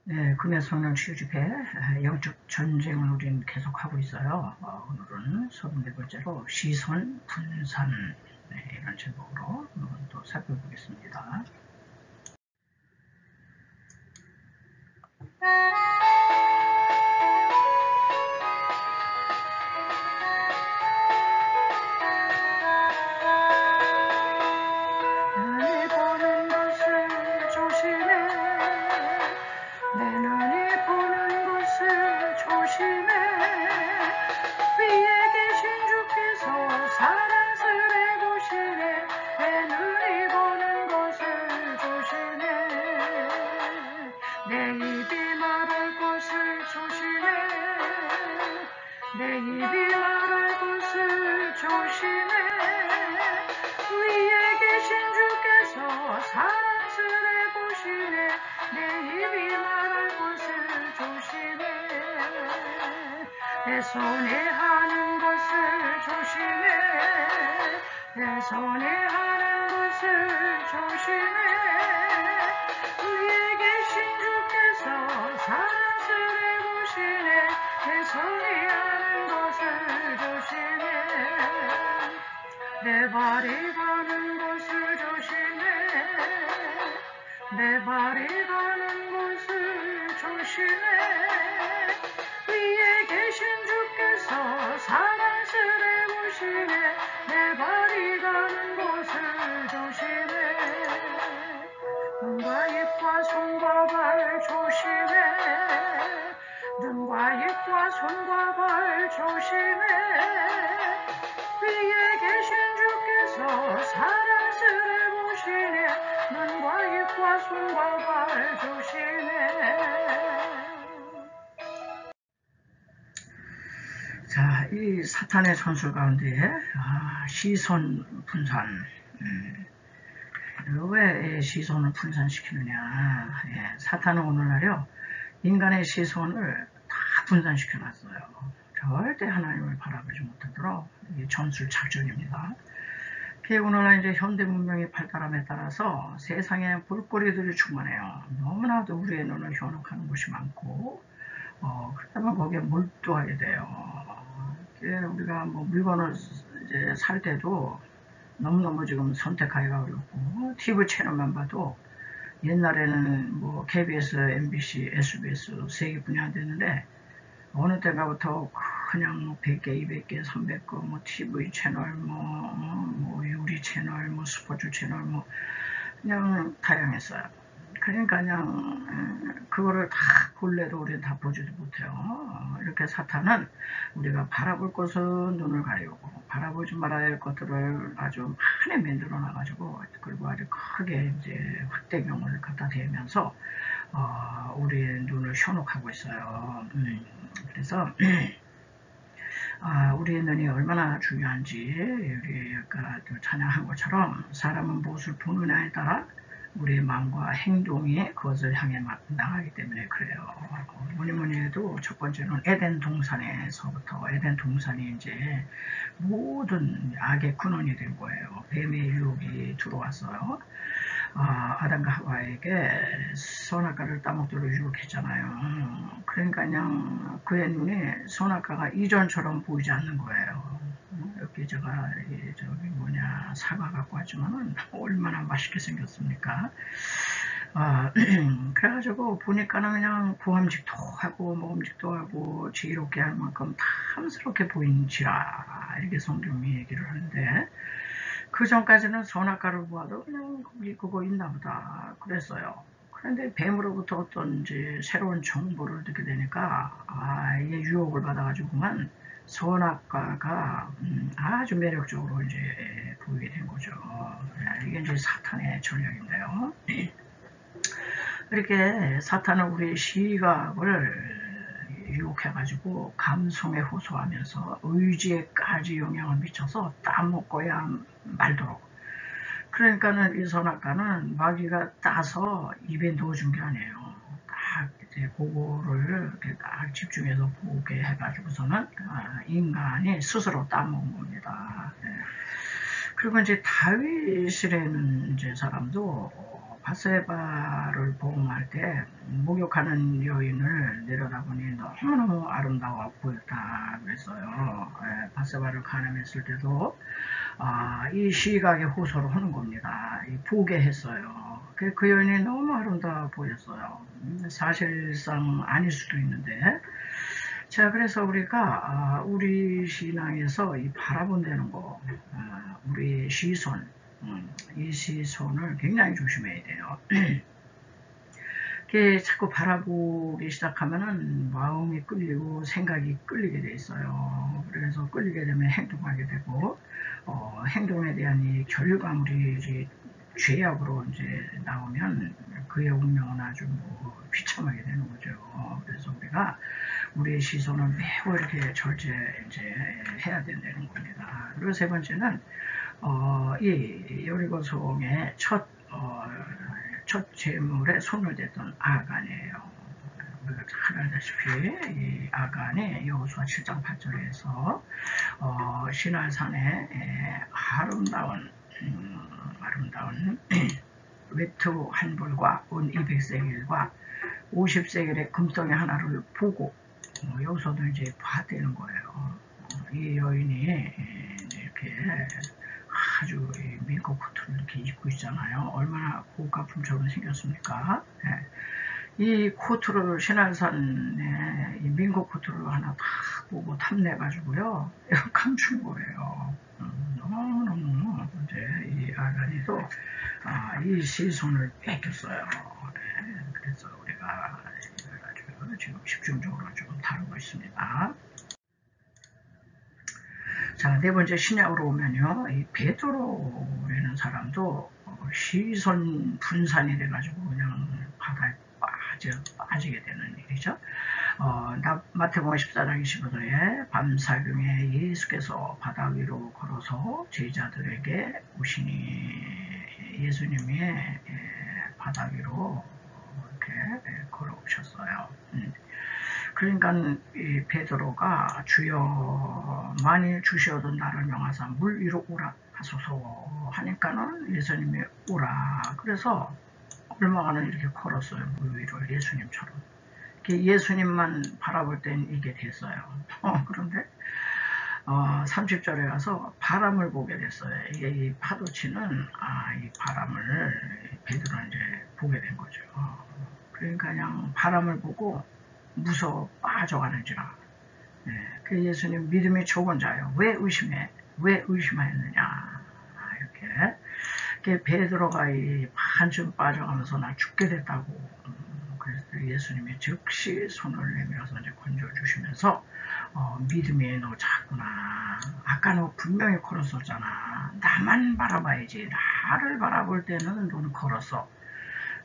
네, 금의 성령 치유집회 영적 전쟁을 우리는 계속하고 있어요. 오늘은 34번째로 시선 분산, 이런 제목으로 또 살펴보겠습니다. 내 입이 말할 것을 조심해. 위에 계신 주께서 사랑스레 보시네. 내 입이 말할 것을 조심해. 내 손이 하는 것을 조심해. 내 손이 하는 것을 조심해. 위에 계신 주께서 사랑스레 보시네. 내 손이 하는 것을 조심해. 내 발이 가는 것을 조심해. 내 발이 가는 것을 조심해. 위에 계신 주께서 사랑스레 보시네. 내 발이 가는 곳을 조심해. 눈과 입과 손과 발 조심해. 눈과 입과 손과 발 조심해. 위에 계신 주께서 사랑스레 보시네. 눈과 입과 손과 발 조심해. 자, 이 사탄의 전술 가운데 시선 분산, 왜 시선을 분산시키느냐. 사탄은 오늘날요 인간의 시선을 다 분산시켜 놨어요. 절대 하나님을 바라보지 못하도록 이게 전술 작전입니다. 오늘날 이제 현대 문명의 발달함에 따라서 세상에 볼거리들이 충만해요. 너무나도 우리의 눈을 현혹하는 것이 많고, 그렇다면 거기에 몰두하게 돼요. 우리가 뭐 물건을 이제 살 때도 너무너무 지금 선택하기가 어렵고, TV 채널만 봐도 옛날에는 뭐 KBS, MBC, SBS 3개뿐이 안 됐는데 어느 때가부터 그냥 100개, 200개, 300개 뭐 TV 채널, 뭐 요리 채널, 뭐 스포츠 채널, 뭐 그냥 다양했어요. 그러니까 그냥 그거를 다 볼래도 우리는 다 보지도 못해요. 이렇게 사탄은 우리가 바라볼 것은 눈을 가리고 바라보지 말아야 할 것들을 아주 많이 만들어 놔가지고, 그리고 아주 크게 이제 확대경을 갖다 대면서 우리의 눈을 현혹하고 있어요. 그래서 우리의 눈이 얼마나 중요한지, 우리 아까 찬양한 것처럼 사람은 무엇을 보느냐에 따라 우리의 마음과 행동이 그것을 향해 나가기 때문에 그래요. 뭐니 해도 첫 번째는 에덴 동산에서부터, 에덴 동산이 이제 모든 악의 근원이 된 거예요. 뱀의 유혹이 들어왔어요. 아담과 하와에게 선악과를 따먹도록 유혹했잖아요. 그러니까 그냥 그의 눈에 선악과가 이전처럼 보이지 않는 거예요. 여기 제가 저기 사과 갖고 왔지만은 얼마나 맛있게 생겼습니까? 그래가지고 보니까는 그냥 보암직도 하고 먹음직도 하고 지혜롭게 할 만큼 탐스럽게 보인지라, 이렇게 성경이 얘기를 하는데, 그 전까지는 선악과를 보아도 그냥 거기 그거 있나 보다 그랬어요. 그런데 뱀으로부터 어떤 이제 새로운 정보를 듣게 되니까 이게 유혹을 받아가지고만 선악과가 아주 매력적으로 이제 보이게 된 거죠. 이게 이제 사탄의 전략인데요. 이렇게 사탄은 우리의 시각을 유혹해가지고 감성에 호소하면서 의지에까지 영향을 미쳐서 따먹고야 말도록. 그러니까는 이 선악과는 마귀가 따서 입에 넣어준 게 아니에요. 딱 이제 그거를 이렇게 딱 집중해서 보게 해가지고서는 인간이 스스로 따먹은 겁니다. 그리고 이제 다윗이라는 이제 사람도 바세바를 보응할 때 목욕하는 여인을 내려다보니 너무너무 아름다워 보였다 그랬어요. 바세바를 간음했을 때도 이 시각에 호소를 하는 겁니다. 보게 했어요. 그 여인이 너무 아름다워 보였어요. 사실상 아닐 수도 있는데, 자, 그래서 우리가 우리 신앙에서 이 바라본다는 거, 우리 시선, 이 시선을 굉장히 조심해야 돼요. 이렇게 자꾸 바라보기 시작하면은 마음이 끌리고 생각이 끌리게 돼 있어요. 그래서 끌리게 되면 행동하게 되고, 행동에 대한 이 결과물이 이제 죄악으로 이제 나오면 그의 운명은 아주 비참하게 되는 거죠. 그래서 우리가 우리의 시선을 매우 이렇게 절제 이제 해야 된다는 겁니다. 그리고 세 번째는 이 여리고성의 첫 제물에 손을 댔던 아간이에요. 우리가 잘 알다시피 이 아간이 여호수아 7장 8절에서 시날산에 아름다운 외투 한 벌과 은 200세겔과 50세겔의 금덩이 하나를 보고 여기서도 이제 봤다는 거예요. 이 여인이 이렇게 아주 민코 코트를 이렇게 입고 있잖아요. 얼마나 고가 품처럼 생겼습니까? 이 코트를 시날산에 이 민코 코트를 하나 딱 보고 탐내가지고요, 감춘 거예요. 너무너무 이제 이 아간이도 이 시선을 뺏겼어요. 그래서 우리가 아주 지금 집중적으로 좀 다루고 있습니다. 자, 네 번째 신약으로 오면요, 이 베드로라는 사람도 시선 분산이 돼가지고 그냥 바다에 빠지게 되는 일이죠. 마태복음 14장 25절에 밤사경에 예수께서 바다 위로 걸어서 제자들에게 오시니 예수님이 바다 위로 이렇게 걸어오셨어요. 그러니까 이 베드로가 주여 만일 주시어도 나를 명하사 물 위로 오라 하소서 하니까는 예수님이 오라. 그래서 얼마나 이렇게 걸었어요. 물 위로 예수님처럼. 예수님만 바라볼 땐 이게 됐어요. 그런데 30절에 가서 바람을 보게 됐어요. 이게 이 파도치는 이 바람을 베드로는 이제 보게 된 거죠. 그러니까 그냥 바람을 보고 무서워 빠져가는지라. 그 예수님 믿음이 적은 자요. 왜 의심해? 왜 의심하였느냐? 이렇게 베드로가 이 반쯤 빠져가면서 나 죽게 됐다고. 그래서 예수님이 즉시 손을 내밀어서 이제 건져주시면서 믿음이 너 작구나. 아까 너 분명히 걸었었잖아. 나만 바라봐야지. 나를 바라볼 때는 너는 걸었어.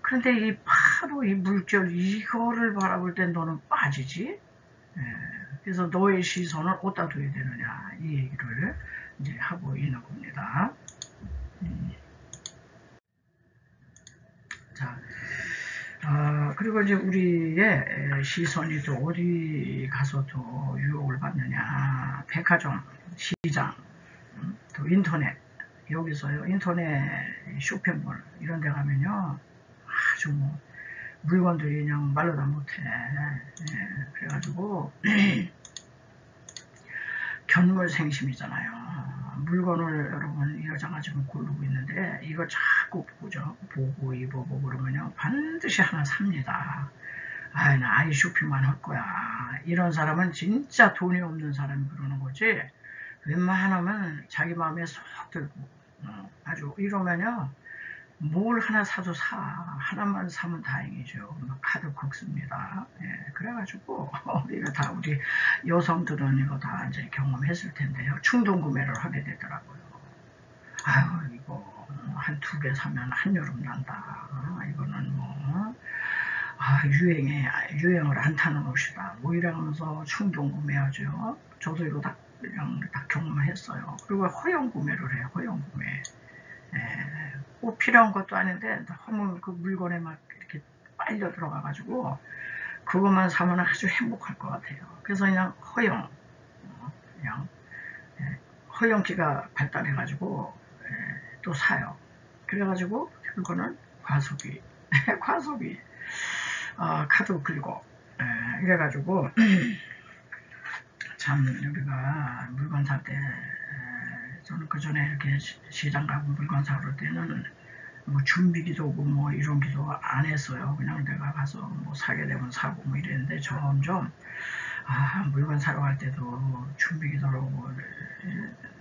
그런데 이 파도, 이 물결, 이거를 바라볼 때 너는 빠지지? 그래서 너의 시선을 어디다 둬야 되느냐, 이 얘기를 이제 하고 있는 겁니다. 자, 그리고 이제 우리의 시선이 또 어디 가서 또 유혹을 받느냐, 백화점, 시장, 또 인터넷, 여기서요, 인터넷 쇼핑몰 이런 데 가면요, 아주 물건들이 그냥 말로 다 못해. 그래가지고 견물생심이잖아요. 물건을 여러분 이 여자가 지금 고르고 있는데 이거 자꾸 보고 입어보고 그러면요 반드시 하나 삽니다. 나 아이 쇼핑만 할 거야. 이런 사람은 진짜 돈이 없는 사람이 그러는 거지. 웬만하면 자기 마음에 쏙 들고 아주 이러면요 뭘 하나 사도 하나만 사면 다행이죠. 카드 긁습니다. 그래가지고 우리가 다 우리 여성들은 이거 다 이제 경험했을 텐데요. 충동 구매를 하게 되더라고요. 아유 이거 한 2개 사면 한여름 난다. 이거는 유행을 안 타는 옷이다. 이러면서 충동 구매하죠. 저도 이거 다 경험을 했어요. 그리고 허용 구매를 해요. 허용 구매. 꼭 필요한 것도 아닌데 너무 그 물건에 막 이렇게 빨려 들어가가지고 그것만 사면 아주 행복할 것 같아요. 그래서 그냥 허용기가 발달해가지고 또 사요. 그래가지고 그거는 과소비, 과소비, 카드 긁고, 이래가지고, 참, 우리가 물건 살 때, 저는 그 전에 이렇게 시장 가고 물건 사올 때는 뭐 준비기도 오고 뭐 이런 기도 안 했어요. 그냥 내가 가서 뭐 사게 되면 사고 뭐 이랬는데 점점 물건 사러 갈 때도 준비기도로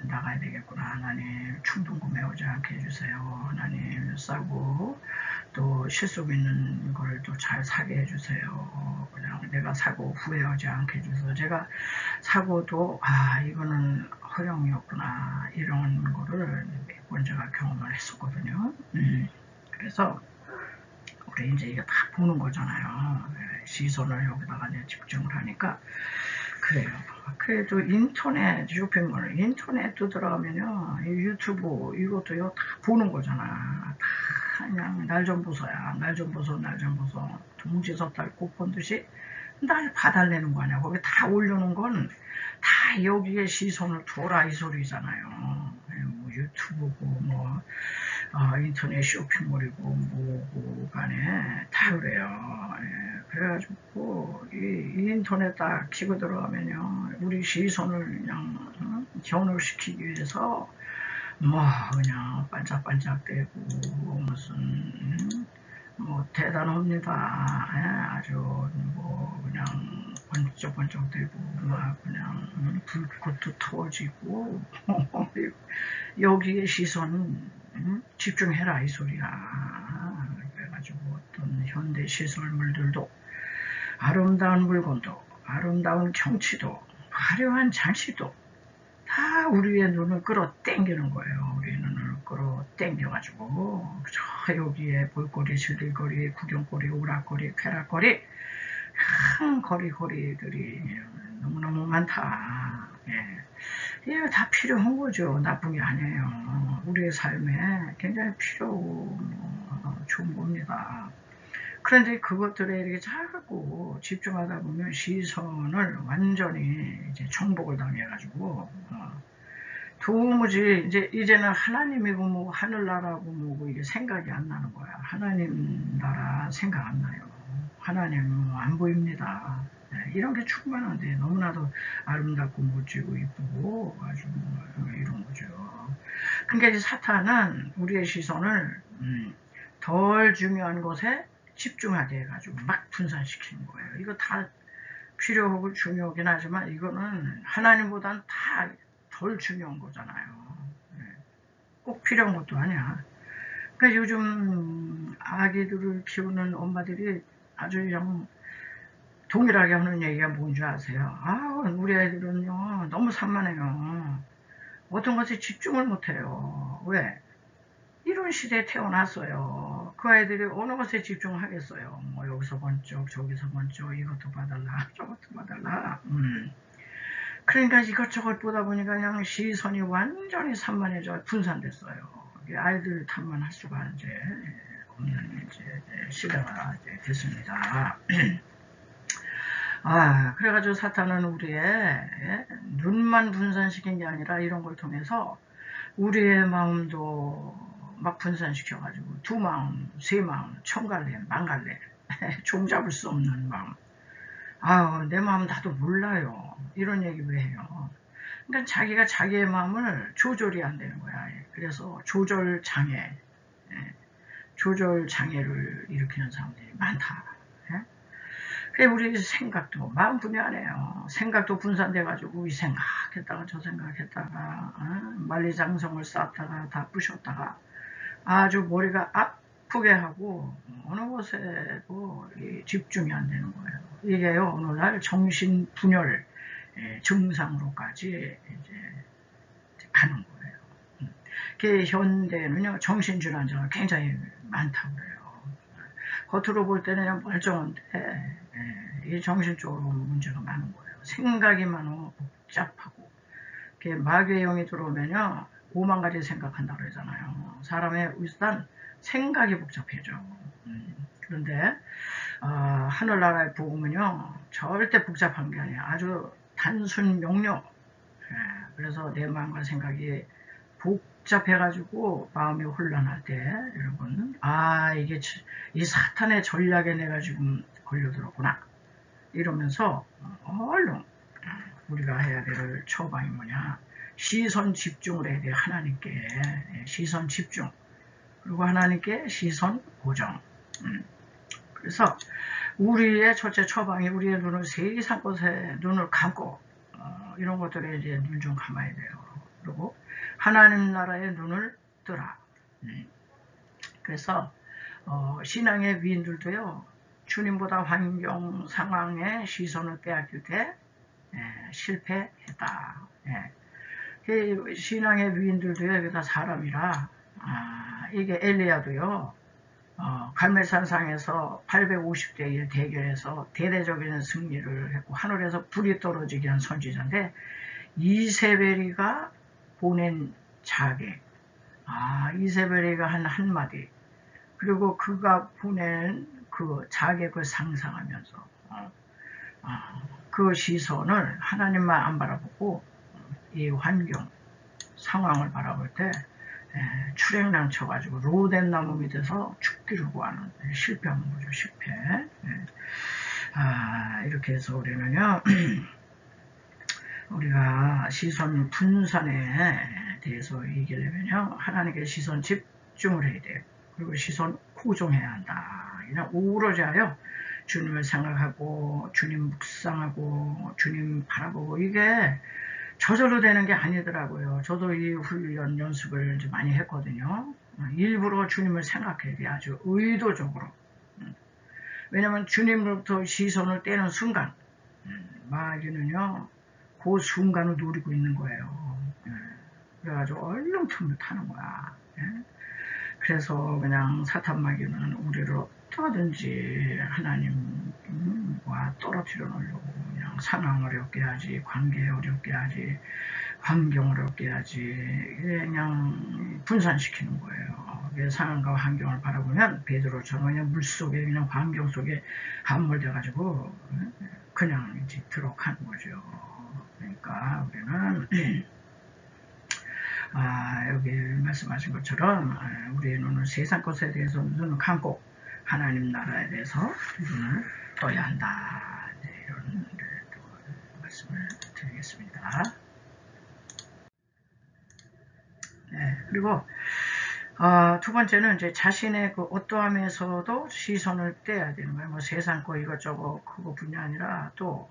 나가야 되겠구나. 하나님 충동 구매 오지 않게 해주세요. 하나님 싸고 또 실속 있는 거를 또 잘 사게 해주세요. 그냥 내가 사고 후회하지 않게 해주세요. 제가 사고도 이거는 허용이었구나 이런 거를 몇 번 제가 경험을 했었거든요. 그래서 우리 이제 이게 다 보는 거잖아요. 시선을 여기다가 이제 집중을 하니까 그래요. 그래도 인터넷 쇼핑몰 인터넷도 들어가면요 유튜브 이것도요 다 보는 거잖아. 다 그냥 날 좀 보소야. 날 좀 보소. 날 좀 보소. 동지서 딸 꼭 본 듯이 날 봐달라는 거 아니야. 거기 다 올려놓은 건 다 여기에 시선을 둬라 이 소리잖아요. 뭐 유튜브고 뭐 인터넷 쇼핑몰이고 뭐고 간에 다 그래요. 그래가지고 이 인터넷 딱 키고 들어가면요 우리 시선을 그냥 견울시키기 위해서 뭐 그냥 반짝반짝대고 무슨 뭐 대단합니다. 아주 뭐 그냥 번쩍번쩍대고 막 그냥 불꽃도 터지고 여기에 시선 집중해라 이 소리야. 그래가지고 어떤 현대 시설물들도 아름다운 물건도 아름다운 경치도 화려한 장치도 다 우리의 눈을 끌어 당기는 거예요. 우리의 눈을 끌어 당겨가지고 저 여기에 볼거리, 즐길거리, 구경거리, 오락거리, 쾌락거리 큰 거리거리들이 너무너무 많다. 이게 다 필요한 거죠. 나쁜 게 아니에요. 우리의 삶에 굉장히 좋은 겁니다. 그런데 그것들에 이렇게 자꾸 집중하다 보면 시선을 완전히 이제 정복을 당해가지고 도무지 이제는 하나님이고 뭐 하늘나라고 뭐고 이게 생각이 안 나는 거야. 하나님 나라 생각 안 나요. 하나님 안 보입니다. 이런 게 충분한데 너무나도 아름답고 멋지고 이쁘고 아주 이런 거죠. 그러니까 이제 사탄은 우리의 시선을 덜 중요한 것에 집중하게 해가지고 막 분산시키는 거예요. 이거 다 필요하고 중요하긴 하지만 이거는 하나님보다는 다 덜 중요한 거잖아요. 꼭 필요한 것도 아니야. 그러니까 요즘 아기들을 키우는 엄마들이 아주 그냥 동일하게 하는 얘기가 뭔지 아세요? 우리 애들은요 너무 산만해요. 어떤 것에 집중을 못해요. 왜? 이런 시대에 태어났어요. 그 아이들이 어느 것에 집중하겠어요. 뭐 여기서 번쩍 저기서 번쩍 이것도 봐달라 저것도 봐달라. 그러니까 이것저것 보다 보니까 그냥 시선이 완전히 산만해져 분산됐어요. 아이들 탓만 할 수가 이제 없는 이제 시대가 이제 됐습니다. 그래가지고 사탄은 우리의 눈만 분산시킨 게 아니라 이런 걸 통해서 우리의 마음도 막 분산시켜가지고 두 마음, 세 마음, 천갈래, 만갈래 종잡을 수 없는 마음. 내 마음 나도 몰라요. 이런 얘기 왜 해요? 그러니까 자기가 자기의 마음을 조절이 안 되는 거야. 그래서 조절 장애를 일으키는 사람들이 많다. 그래 우리 생각도 마음뿐이 아니에요. 생각도 분산돼가지고 이 생각했다가 저 생각했다가 만리장성을 쌓다가 다 부셨다가 아주 머리가 아프게 하고 어느 곳에도 집중이 안 되는 거예요. 이게요 오늘날 정신분열 증상으로까지 이제 가는 거예요. 그 현대는요 정신질환자가 굉장히 많다고 그래요. 겉으로 볼 때는 멀쩡한데 이 정신적으로 문제가 많은 거예요. 생각이 많고 복잡하고 마귀의 영이 들어오면요 5만 가지 생각한다 그러잖아요. 사람의 일단 생각이 복잡해져. 그런데 하늘나라의 복음은요 절대 복잡한 게 아니에요. 아주 단순 명료. 그래서 내 마음과 생각이 복잡해가지고 마음이 혼란할 때 여러분 이게 이 사탄의 전략에 내가 지금 걸려들었구나 이러면서 얼른 우리가 해야 될 처방이 뭐냐, 시선 집중을 해야 돼. 하나님께 시선 집중, 그리고 하나님께 시선 고정. 그래서 우리의 첫째 처방이 우리의 눈을 세상 것에 눈을 감고 이런 것들에 이제 눈 좀 감아야 돼요. 그리고 하나님 나라의 눈을 뜨라. 그래서 신앙의 위인들도요, 주님보다 환경 상황에 시선을 빼앗길 때 실패했다. 신앙의 위인들도요, 여기다 사람이라 이게 엘리야도요, 갈멜산상에서 850대 1 대결에서 대대적인 승리를 했고 하늘에서 불이 떨어지게 한 선지자인데, 이세벨이가 보낸 자객, 이세벨이가 한 한마디, 그리고 그가 보낸 그 자객을 상상하면서 그 시선을 하나님만 안 바라보고 이 환경 상황을 바라볼 때 출행랑 쳐가지고 로덴 나무 밑에서 죽기를 구하는, 실패하는 거죠. 실패. 이렇게 해서 우리는요, 우리가 시선 분산에 대해서 얘기하려면요, 하나님께 시선 집중을 해야 돼요. 그리고 시선 고정해야 한다. 그냥 오로지하여 주님을 생각하고 주님 묵상하고 주님 바라보고, 이게 저절로 되는 게 아니더라고요. 저도 이 훈련 연습을 이제 많이 했거든요. 일부러 주님을 생각해야 돼. 아주 의도적으로. 왜냐면 주님으로부터 시선을 떼는 순간 마귀는요, 그 순간을 노리고 있는 거예요. 그래가지고 얼른 틈을 타는 거야. 그래서 그냥 사탄 마귀는 우리를 어떻게든지 하나님과 떨어뜨려 놓으려고 그냥 상황 어렵게 하지, 관계 어렵게 하지, 환경 어렵게 하지, 그냥 분산시키는 거예요. 상황과 환경을 바라보면 베드로처럼 그냥 물속에, 그냥 환경 속에 함몰돼가지고 그냥 이제 들어가는 거죠. 그러니까 우리는 여기 말씀하신 것처럼 우리의 눈을 세상 것에 대해서 눈을 감고 하나님 나라에 대해서 눈을 떠야 한다. 이런 말씀을 드리겠습니다. 그리고 두 번째는 이제 자신의 그 어떠함에서도 시선을 떼야 되는 거예요. 뭐 세상 거 이것저것 그거뿐이 아니라 또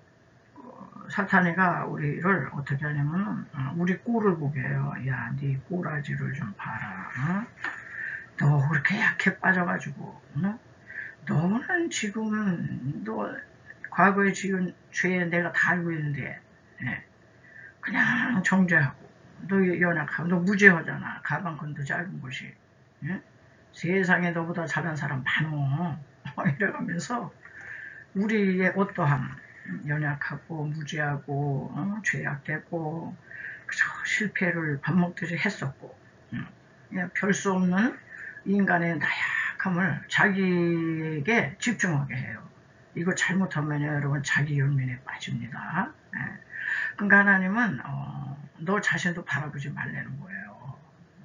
사탄이가 우리를 어떻게 하냐면 우리 꼴을 보게 해요. 야, 네 꼬라지를 좀 봐라. 너 그렇게 약해 빠져가지고 너는 지금 너 과거에 지은 죄 내가 다 알고 있는데 그냥 정죄하고 너 연약하고 너 무죄하잖아. 가방끈도 짧은 것이. 세상에 너보다 잘한 사람 많어. 이래가면서 우리의 어떠함, 연약하고 무지하고 죄악되고 그저 실패를 밥 먹듯이 했었고 별 수 없는 인간의 나약함을 자기에게 집중하게 해요. 이거 잘못하면 여러분 자기 연민에 빠집니다. 그러니까 하나님은 너 자신도 바라보지 말라는 거예요.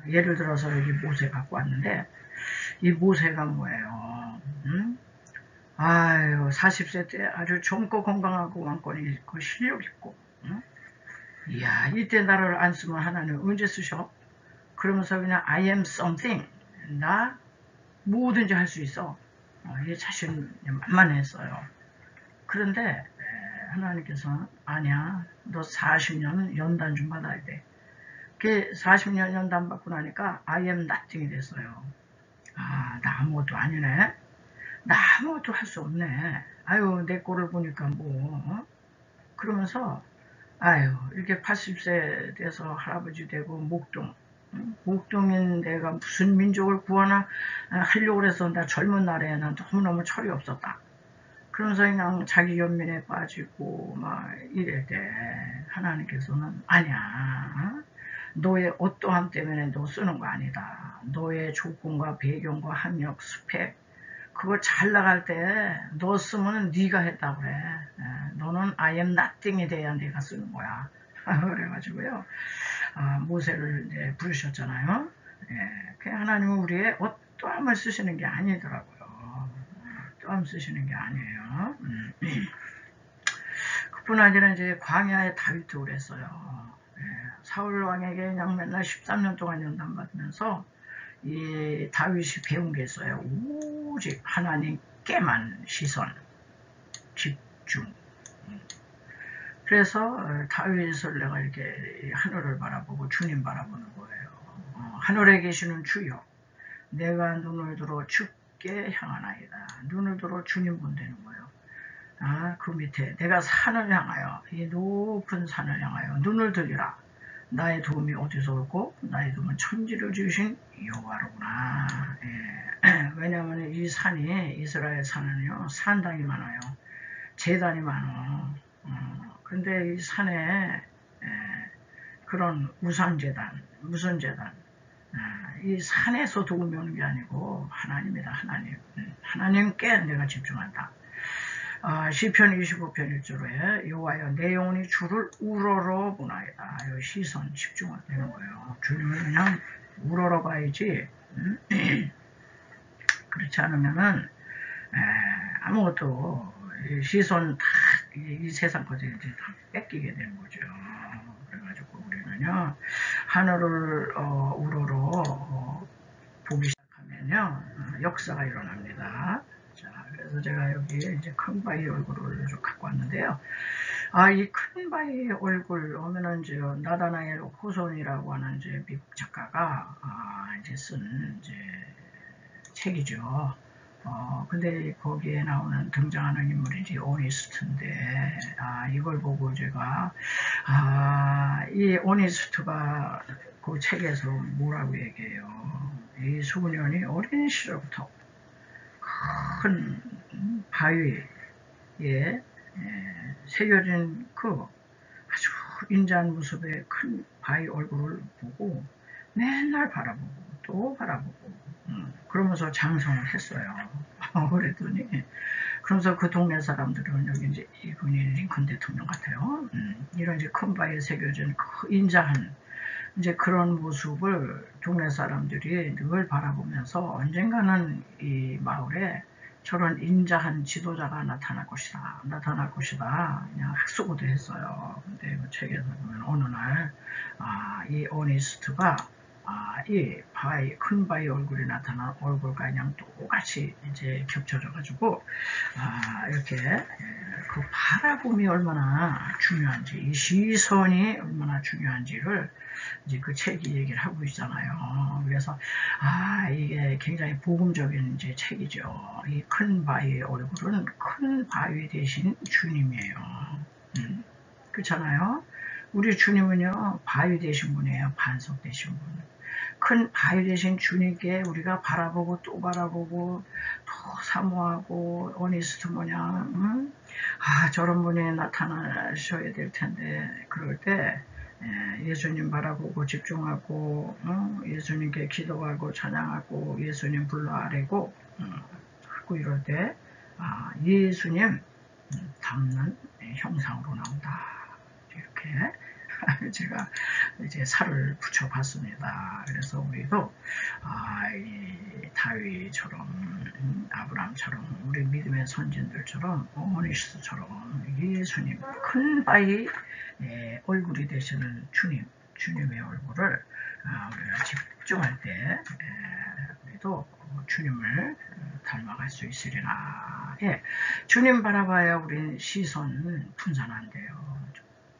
예를 들어서 여기 모세 갖고 왔는데, 이 모세가 뭐예요? 40세 때 아주 젊고 건강하고 왕권이 그 실력 있고, 이야, 이때 나를 안 쓰면 하나님 언제 쓰셔? 그러면서 그냥 I am something, 나 뭐든지 할 수 있어. 이 자신 만만했어요. 그런데 하나님께서는 아니야, 너 40년 연단 좀 받아야 돼. 그 40년 연단 받고 나니까 I am nothing이 됐어요. 나 아무것도 아니네. 나 아무것도 할 수 없네. 아유, 내 꼴을 보니까 뭐. 그러면서 이렇게 80세 돼서 할아버지 되고 목동인 내가 무슨 민족을 구하나 하려고 해서 나 젊은 날에 난 너무너무 철이 없었다. 그러면서 그냥 자기 연민에 빠지고 막 이럴 때 하나님께서는 아니야. 너의 어떠함 때문에 너 쓰는 거 아니다. 너의 조건과 배경과 학력, 스펙 그거 잘 나갈 때 너 쓰면 네가 했다고 그래. 너는 I am nothing이 돼야 내가 쓰는 거야. 그래가지고요. 모세를 이제 부르셨잖아요. 예, 그 하나님은 우리의 어떠함을 쓰시는 게 아니더라고요. 어떠함 쓰시는 게 아니에요. 그뿐 아니라 이제 광야의 다윗도 그랬어요. 예, 사울 왕에게 그냥 맨날 13년 동안 연단받으면서 이 다윗이 배운 게 있어요. 오직 하나님께만 시선, 집중. 그래서 다윗을 내가 이렇게 하늘을 바라보고 주님 바라보는 거예요. 하늘에 계시는 주여, 내가 눈을 들어 주께 향하나이다. 눈을 들어 주님 본다는 거예요. 그 밑에 내가 산을 향하여, 이 높은 산을 향하여 눈을 들이라. 나의 도움이 어디서 올고 나의 도움은 천지를 지으신 여호와로구나. 예. 왜냐하면 이 산이, 이스라엘 산은요, 산당이 많아요. 제단이 많아. 근데 이 산에 그런 우상제단, 무슨 제단, 이 산에서 도움이 오는 게 아니고 하나님이다. 하나님. 하나님께 내가 집중한다. 시편 25편 1절에 여호와여 내 영혼이 주를 우러러 보나이다. 시선 집중을 되는 거예요. 주님을 그냥 우러러 봐야지. 그렇지 않으면은 아무것도 시선 다 이 세상 것을 이제 다 뺏기게 되는 거죠. 그래가지고 우리는요 하늘을 우러러 보기 시작하면요 역사가 일어납니다. 자, 그래서 제가 여기 이제 큰 바위 얼굴을 좀 갖고 왔는데요. 이 큰 바위 얼굴 오면은 이제 나다나엘 호손이라고 하는 이제 미국 작가가 이제 쓴 이제 책이죠. 근데 거기에 나오는 등장하는 인물이 오니스트인데, 이걸 보고 제가, 이 오니스트가 그 책에서 뭐라고 얘기해요. 이 소년이 어린 시절부터 큰 바위에 새겨진 그 아주 인자한 모습의 큰 바위 얼굴을 보고 맨날 바라보고 또 바라보고 그러면서 장성을 했어요. 그랬더니 그러면서 그 동네 사람들은 여기 이제 이분이 링컨 대통령 같아요. 이런 이제 큰 바위에 새겨진 그 인자한 이제 그런 모습을 동네 사람들이 늘 바라보면서 언젠가는 이 마을에 저런 인자한 지도자가 나타날 것이다. 그냥 학수고도 했어요. 근데 그 책에서 보면 어느 날, 이 오니스트가, 이 큰 바위 얼굴이 나타난 얼굴과 그냥 똑같이 이제 겹쳐져가지고, 이렇게, 그 바라봄이 얼마나 중요한지, 이 시선이 얼마나 중요한지를 이제 그 책이 얘기를 하고 있잖아요. 그래서 이게 굉장히 복음적인 이제 책이죠. 이 큰 바위의 얼굴은 큰 바위 대신 주님이에요. 그렇잖아요. 우리 주님은요 바위 되신 분이에요. 반석 되신 분. 큰 바위 되신 주님께 우리가 바라보고 또 바라보고 또 사모하고 오니스트 뭐냐 저런 분이 나타나셔야 될 텐데 그럴 때 예수님 바라보고 집중하고 예수님께 기도하고 찬양하고 예수님 불러 아뢰고 하고 이럴 때 예수님 닮는 형상으로 나온다. 이렇게 제가 이제 살을 붙여봤습니다. 그래서 우리도 이 다윗처럼 아브라함처럼 우리 믿음의 선진들처럼 오니스트처럼 예수님 큰 바위 얼굴이 되시는 주님의 얼굴을 우리가 집중할 때 우리도 주님을 닮아갈 수 있으리라. 주님 바라봐야 우린 시선 분산한대요.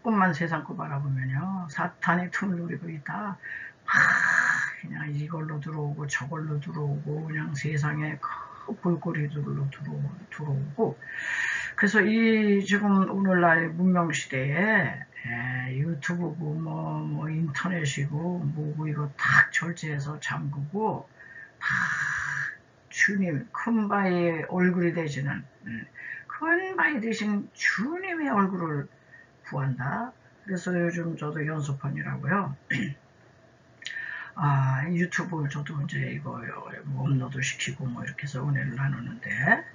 조금만 세상 거 바라보면요 사탄의 틈을 노리고 있다. 그냥 이걸로 들어오고 저걸로 들어오고 그냥 세상에 그 볼거리들로 들어오고 그래서 이 지금 오늘날 문명 시대에 유튜브고 뭐 인터넷이고 뭐고 이거 다 절제해서 잠그고 다 주님 큰 바위의 얼굴이 되시는 큰 바위 되신 주님의 얼굴을 구한다. 그래서 요즘 저도 연습판이라고요. 유튜브 저도 이제 이거 업로드 시키고 뭐 이렇게 해서 은혜를 나누는데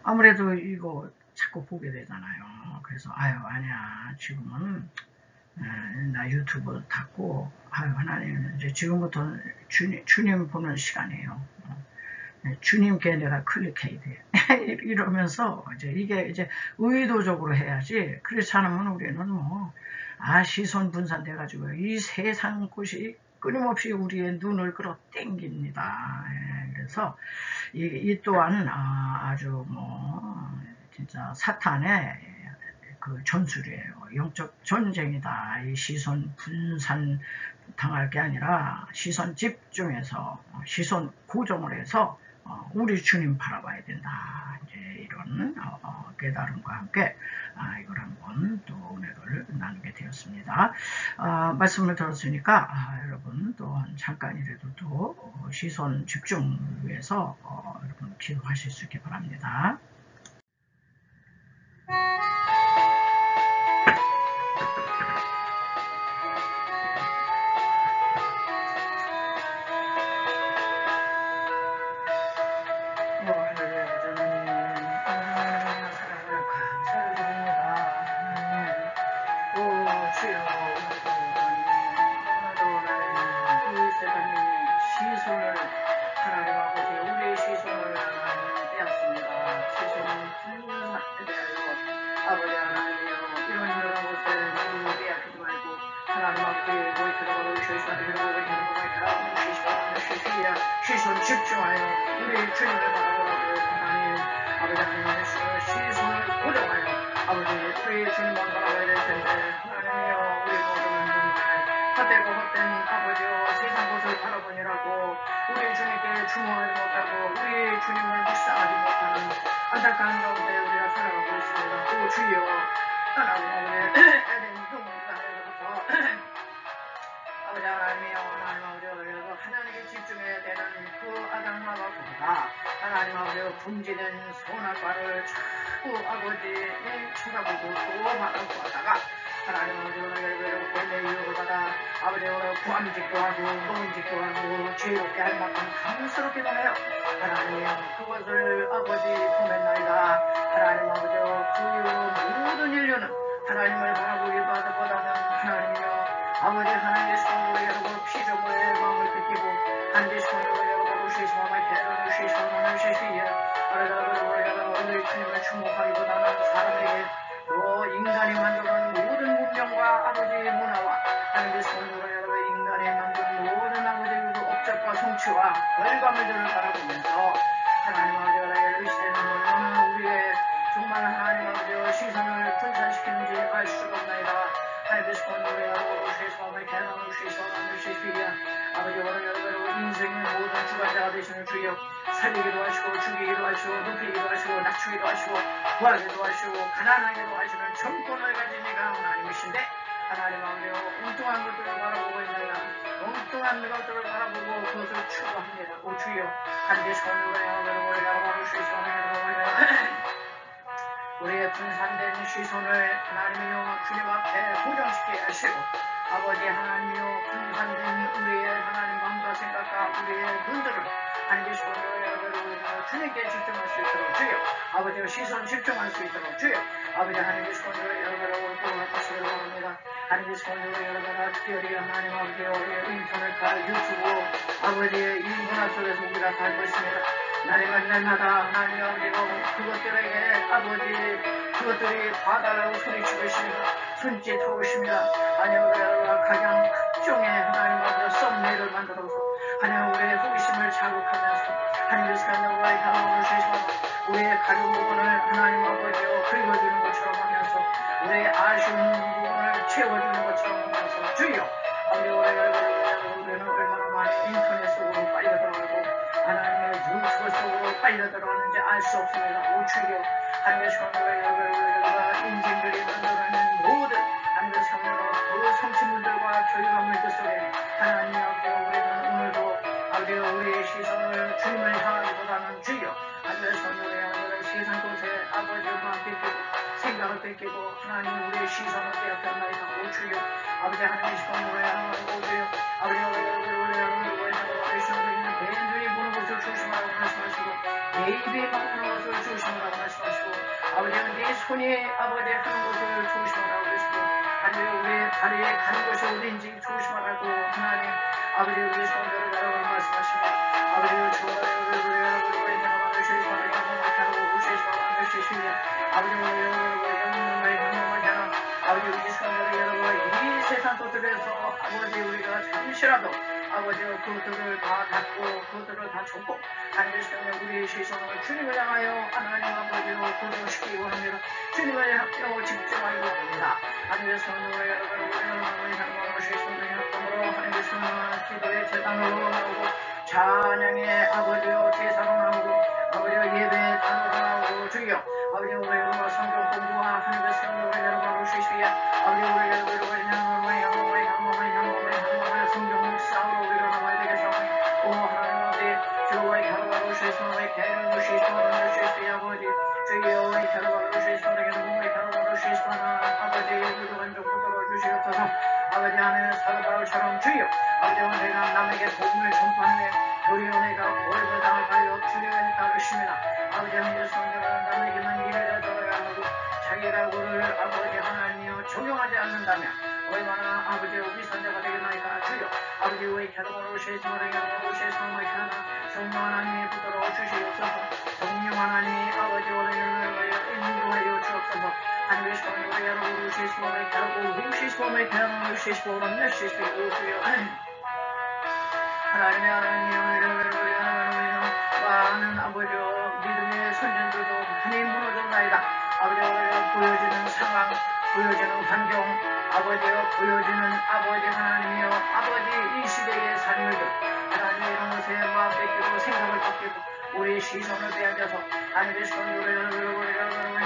아무래도 이거 자꾸 보게 되잖아요. 그래서 아니야 지금은 나 유튜브 닫고 하나님 이제 지금부터 주님 보는 시간이에요. 주님께 내가 클릭해야 돼. 이러면서 이게 이제 의도적으로 해야지. 그렇지 않으면 우리는 시선 분산돼가지고 이 세상 곳이 끊임없이 우리의 눈을 끌어 당깁니다. 그래서 이 또한 아주 진짜 사탄의 그 전술이에요. 영적 전쟁이다. 이 시선 분산 당할 게 아니라 시선 집중해서 시선 고정을 해서 우리 주님 바라봐야 된다. 이제 이런 깨달음과 함께 이걸 한번 또 은혜를 나누게 되었습니다. 말씀을 들었으니까 여러분 또한 잠깐이라도 또 시선 집중을 위해서 여러분 기도하실 수 있게 바랍니다. 시선 집중하여 우리 주님을 바라보라고 하나님 아버지 하나님의 시선을 고정하여 아버지 우리 주님만 바라봐야 될 텐데 하나님이여 우리 모두는 정말 헛되고 헛된 아버지여 세상 것을 바라보니라고 우리 주님께 주목하지 못하고 우리 주님을 묵상하지 못하는 안타까운 가운데 우리가 살아가고 있습니다. 또 주여 하나님 아버지 에덴 동산에서부터 아버지 하나님이여 하나님 아버지 하나님께 집중해야 되는 그 아담 하와가 하나님 아버지 분지된 선악과를 자꾸 아버지 쳐다보고 또 바라보고 하다가 하나님 아버지 원래 유혹을 받아 아버지 구함짓도 하고 먹음짓도 하고 죄롭게 할 만큼 감스럽기도 해요. 하나님이여 그것을 아버지 품했나이다. 하나님 아버지 그 모든 인류는 하나님을 바라보기보다는 하나님이여 아버지 하나님의 손으로 여러분 피조물의 마음을 뺏기고 하나님의 손으로 여러분 우시스마마의 대단한 우시스마마의 우시스이야 오늘 주님을 주목하기보다는 사람에게 또 인간이 만드는 모든 문명과 아버지 문화와 하나님의 손으로 여러분 인간이 만든 모든 아버지 그 업적과 성취와 결과물들을 바라보면서 하나님 아버지가 의시되는 우리의 정말 하나님 아버지의 시선을 분산시키는지 알 수가 없나이다. 하나님의 손으로 여러분 우시스마마의 대단한 우시스마마의 우시스이야 아버지 여러분 인생의 모든 주관자가 되시는 주여 살리기도 하시고 죽이기도 하시고 높이기도 하시고 낮추기도 하시고 구하기도 하시고 가난하기도 하시는 정권을 가진 이가 하나님이신데 하나님 아버지 엉뚱한 것들을 바라보고 있나이다. 엉뚱한 것들을 바라보고 그것을 추구합니다. 오 주여 하나님의 손으로 여러분 우리의 분산된 시선을 하나님이여 주님 앞에 고정시키게 하시고 아버지 하나님이여 분산된 우리의 하나님 마음과 생각과 우리의 눈들을 하나님의 손으로 여러분 주님께 집중할 수 있도록 주여 아버지의 시선 집중할 수 있도록 주여 아버지 하나님의 손으로 여러분 보호하시기를 바랍니다. 하나님의 손으로 여러분 특별히 하나님 아버지의 인터넷과 유튜브 아버지의 이 문화 속에서 우리가 살고 있습니다. 날마다 하나님 아버지가 그것들에게 아버지 그것들이 바다라고 소리치고 있습니다. 손짓하고 있습니다. 하나님 가장 각종의 하나님 아버지 썸네일을 만들어서 하나님 우리의 호기심을 자극하면서 하나님의 사랑과 향함을 주시고 우리의 가족 부분을 하나님 아버지요 긁어주는 것처럼 하면서 우리의 아쉬운 부분을 채워주는 것처럼 하면서 주여 아버지 우리는 얼마나 많이 인터넷 속으로 빨려 들어가고 하나님의 유튜브 속으로 빨려 들어가는지 알 수 없습니다. 오 주여 하나님의 손으로 인생들이 만들어낸 모든 하나님의 손으로 그 성취물들과 결과물들 속에 하나님 아버지 우리는 오늘도 아버지 우리의 시선을 주님을 향하기보다는 주여 하나님의 손으로 세상 곳에 아버지의 마음 뺏기고 생각을 뺏기고 하나님 우리의 시선을 빼앗겼나이다. 오 주여 아버지 하나님의 손으로 향하고 주여 아버지 내 눈이 보는 것을 조심하라고 말씀하시고 내 입이 보는 것을 조심하라고 말씀하시고 아버지는 내 손이 아버지 하는 것을 조심하라고 그러시고 우리 다리에 가는 곳이 어딘지 조심하라고 하나님 아버지 우리 성도를 여러분 말씀하시며 아버지 주어라 우리 나라를 실수하는 영광을 다루고 실수하는 것이 주여 아버지 우리 영광을 향하여 아버지 우리 성도를 여러분 이 세상 것들에서 아버지 우리가 잠시라도 아버지 그것들을 다 닫고 그것들을 다 좁고 하나님의 성령 우리의 시선을 주님을 향하여 하나님 아버지로 고정시키기 원합니다. 주님을 향하여 집중하기 원합니다. 하나님의 성령을 여러분 우리는 아버지 하나님의 시선을 향하여 하나님의 성령을 기도의 재단으로 나오고 찬양의 아버지요 제사로 나오고 아버지요 예배의 단으로 나오고 주여 아버지 우리 여러분 성경 공부와 하나님의 성령을 여러분 주시기에 아버지 우리 여러분 성경 묵상으로 우리가 나와야 되겠사오니 오 하나님 아버지 주와의 결과로 실수하의 개를 실수하는 실수의 아버지 주여의 결과로 실수하는 누구의 결과로 실수하는 아버지 부족한 족보도록 주시옵소서 아버지 하나님 사도바울처럼 주여 아버지 내가 남에게 복음을 전파하며 도리어 내가 고립을 당할까요 주님을 따르십니다 아버지 하나님의 성령은 남에게만 일을 하더라 하고 자기가 그를 아버지 하나님이여 적용하지 않는다면 얼마나 아버지 위선자가 되겠나이까 주여 아버지 왜 결과로 실수하는 결과로 실수하는 하나 성령 하나님이 붙들어 주시옵소서 성령 하나님이 아버지 오늘을 인도하여 주옵소서 하나님의 성령을 여러분 실수하는 결과로 실수하는 결과로 실수하는 실수하는 주여 하나님의 많은 아버지여 믿음의 선전들도 많이 무너졌나이다 아버지가 보여지는 상황 보여지는 환경 아버지여 보여지는 아버지 하나님이여 아버지 이 시대의 삶을 하나님의 이런 것에 마음 뺏기고 생각을 바뀌고 우리의 시선을 빼앗겨서 하나님의 성도를 여러분을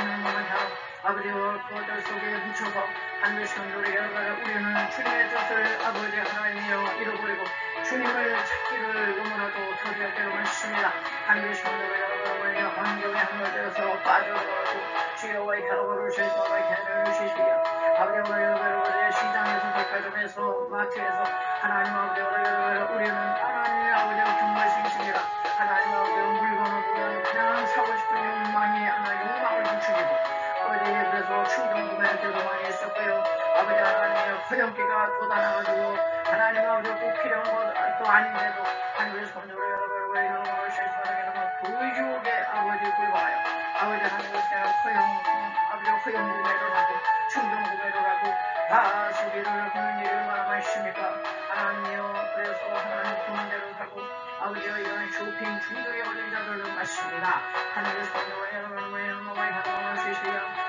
아버지와 그것들 속에 묻혀서 하나님의 성도를 여러분 우리는 주님의 뜻을 아버지 하나님이여 잃어버리고 주님을 찾기를 너무나도 더디하게 많습니다. 하나님의 성도를 여러분의 환경에 함몰되어서 빠져들어가고 주여와의 결과를 실수하여 개를 주시기에 아버지 여러분의 시장에서 백화점에서 마트에서 하나님 아버지 우리는 하나님의 아버지가 정말 생십니다. 하나님 아버지 물건을 보면 그냥 사고 싶은 욕망이 욕망을 부추기고 아버지 그래서 충동 구매할 때도 많이 했었고요. 아버지 하나님의 허영기가 돋아나가지고 하나님 아버지 꼭 필요한 것도 아닌데도 하나님의 손으로 여러분을 실수하게 되면 그 유혹에 아버지 굴복하여 아버지 하나님의 허영 구매를 하고 충동 구매를 하고 다 소리를 듣는 일이 얼마나 많습니까? 하나님이여 그래서 하나님 보는 대로 하고 아버지와 이런 쇼핑 중독에 걸린 자들도 많습니다. 하나님의 손으로 여러분을 향하여 주시며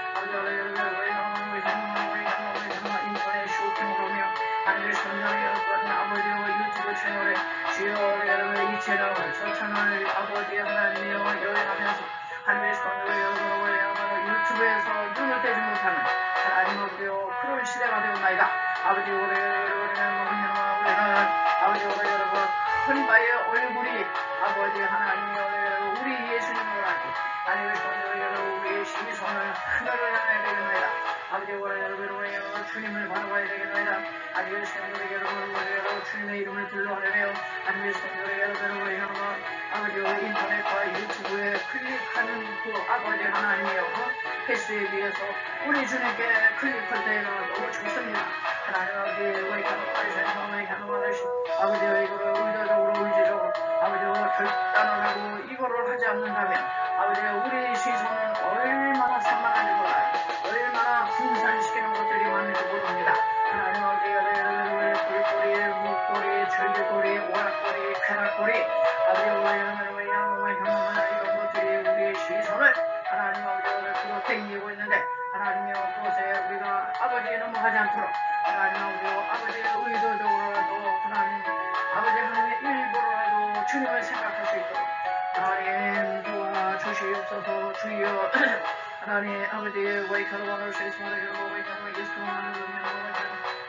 인터넷 쇼핑으로며 하나님의 손으로 여러분 아버지와 유튜브 채널에 주여 여러분의 이 채널 저 채널 아버지 하나님이여 여행하면서 하나님의 손으로 여러분을 유튜브에서 눈을 떼지 못하는 하나님 아버지여 그런 시대가 되었나이다. 아버지 우리는 아버지 여러분 흔바의 얼굴이 아버지 하나님이여 우리 예수님을 알고 하나님의 손으로 여러분 우리의 시선을 하늘을 향해야 되겠나이다. 아버지 여러분 주님을 바라봐야 되겠나이다. 하나님의 손으로 여러분 주님의 이름을 불러내며 하나님의 손으로 여러분 아버지와 인터넷과 유튜브에 클릭하는 그 아버지 하나님이여 횟수에 비해서 우리 주님께 클릭할 때가 너무 좋습니다. 하나님 아버지 우리 아버지와 이거를 의도적으로 의지적으로 아버지와 결단을 하고 이거를 하지 않는다면 아버지와 우리 시선은 얼마나 산만한지 몰라요. 얼마나 분산시키는 것들이 많은지 모릅니다. 하나님 아버지가 돌고리, 목고리, 절개고리, 오락고리, 쾌락고리 아버지와 이런 것들이 우리의 시선을 하나님 아버지와 그로 땡기고 있는데 하나님이여 그것에 우리가 아버지에 넘어가지 않도록 하나님 아버지의 의도적으로라도 하나님 아버지 하나님의 일부러라도 주님을 생각할 수 있도록 하나님 도와주시옵소서 주여 하나님 아버지의 와이카르바를 실수하는 여러분 와이카르바 예수님을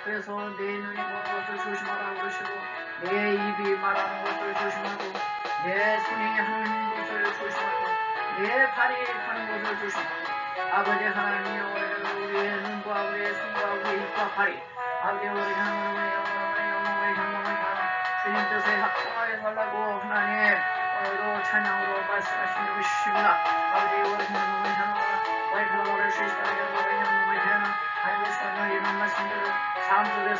그래서 내 눈이 보는 것을 조심하라고 그러시고 내 입이 말하는 것을 조심하고 내 손이 하는 것을 조심하고 내 발이 하는 것을 조심하고 아버지 하나님이여 우리의 눈과 우리의 손과 우리의 입과 발이 아버지 우리 하나님의 주님 뜻에 합당하게 살라고 하나님 오늘도 찬양으로 말씀하신 것이십니다. 아버지 우리 하나님의 하나님 와이카르바를 실수하게 하는 하나님의 하나님 하나님의 손을 이런 말씀들을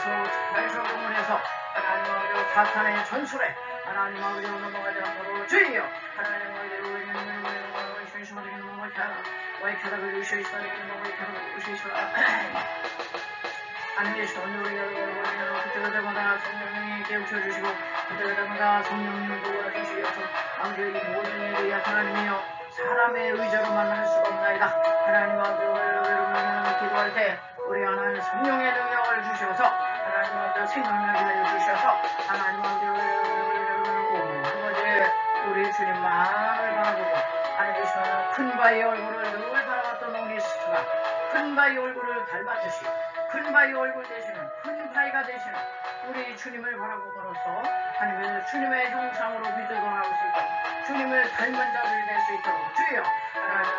주께서 잘 적용을 해서 하나님 아버지로 사탄의 전술에 하나님 아버지로 넘어가지 않도록 주여 하나님 아버지로 와이카라를 루시오이스라 하나님께서 우리가 그때그때마다 성령님이 깨우쳐 주시고 그때그때마다 성령님을 도와주시옵소서. 아버지 이 모든 일이 하나님이여 사람의 의지로만 할 수가 없나이다. 하나님 아버지 기도할 때 우리 하나님 성령의 능력을 주셔서 하나님 아버지 생각나게 해주셔서 하나님 아버지 우리 주님만을 바라보고 하나님께서 큰 바의 얼굴을 늘 바라봤던 우리 스스가 큰 바의 얼굴을 닮았듯이 큰 바의 얼굴 되시는 큰 바위가 되시는 우리 주님을 바라보므로써 하나님의 주님의 형상으로 믿어 돌아갈 수 있도록 주님을 닮은 자들이 될 수 있도록 주여 하나님